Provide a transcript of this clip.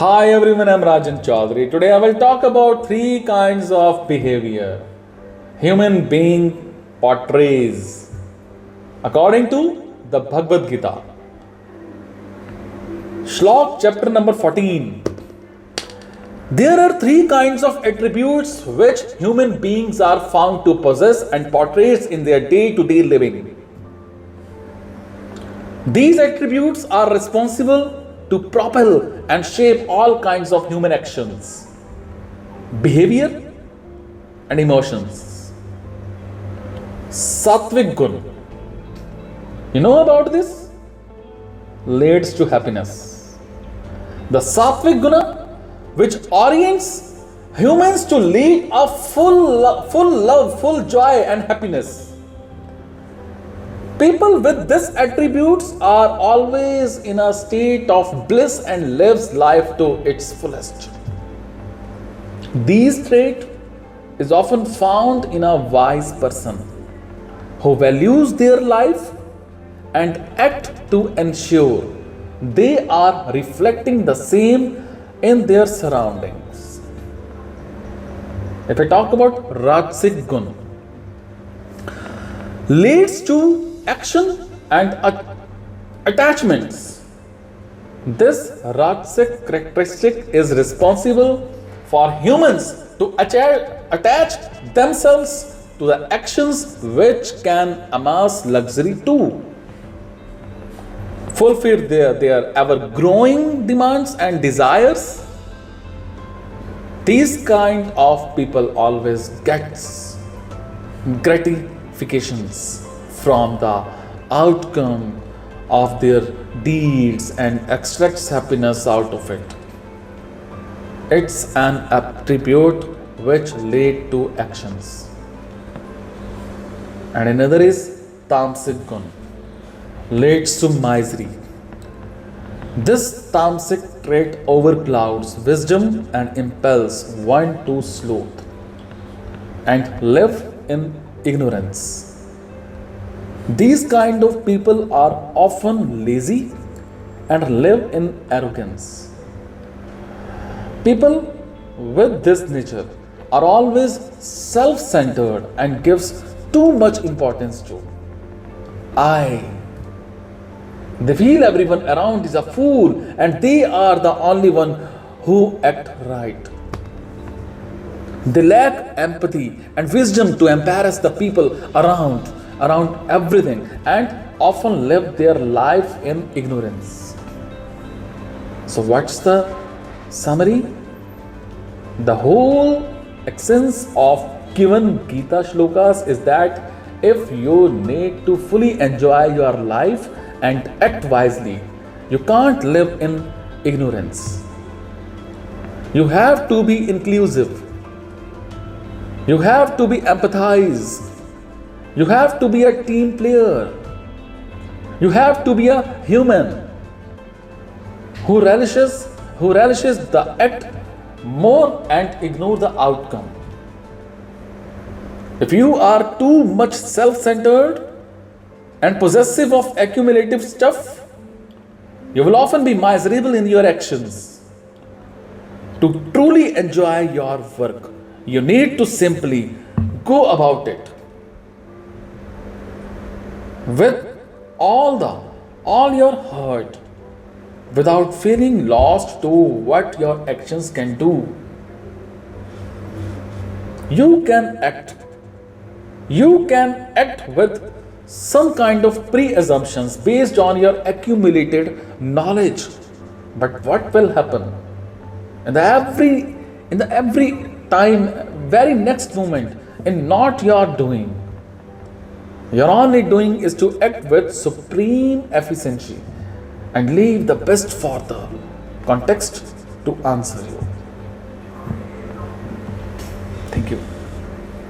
Hi everyone, I'm Rajan Chaudhary. Today I will talk about three kinds of behavior human being portrays according to the Bhagavad Gita. Shlok chapter number 14. There are three kinds of attributes which human beings are found to possess and portrays in their day-to-day living. These attributes are responsible to propel and shape all kinds of human actions, behavior, and emotions. Sattvic Gun. You know about this? Leads to happiness. The Sattvic Guna, which orients humans to lead a full love, full joy and happiness. People with these attributes are always in a state of bliss and lives life to its fullest. This trait is often found in a wise person who values their life and act to ensure they are reflecting the same in their surroundings. If I talk about Rajasic Gun, leads to action and attachments. This Rajasic characteristic is responsible for humans to attach themselves to the actions which can amass luxury too, fulfill their ever-growing demands and desires. These kind of people always gets gratifications from the outcome of their deeds and extracts happiness out of it. It's an attribute which lead to actions. And another is Tamasic Gun, leads to misery. This tamasic trait overclouds wisdom and impels one to sloth and live in ignorance. These kind of people are often lazy and live in arrogance. People with this nature are always self-centered and gives too much importance to I. They feel everyone around is a fool and they are the only one who act right. They lack empathy and wisdom to embarrass the people around everything and often live their life in ignorance. So what's the summary? The whole essence of given Gita shlokas is that if you need to fully enjoy your life and act wisely, you can't live in ignorance. You have to be inclusive. You have to be empathized. You have to be a team player. You have to be a human who relishes the act more and ignore the outcome. If you are too much self-centered and possessive of accumulative stuff, you will often be miserable in your actions. To truly enjoy your work, you need to simply go about it with all your heart, without feeling lost to what your actions can do. You can act with some kind of pre-assumptions based on your accumulated knowledge. But what will happen in the every time, very next moment, in not your doing? Your only doing is to act with supreme efficiency and leave the best for the context to answer you.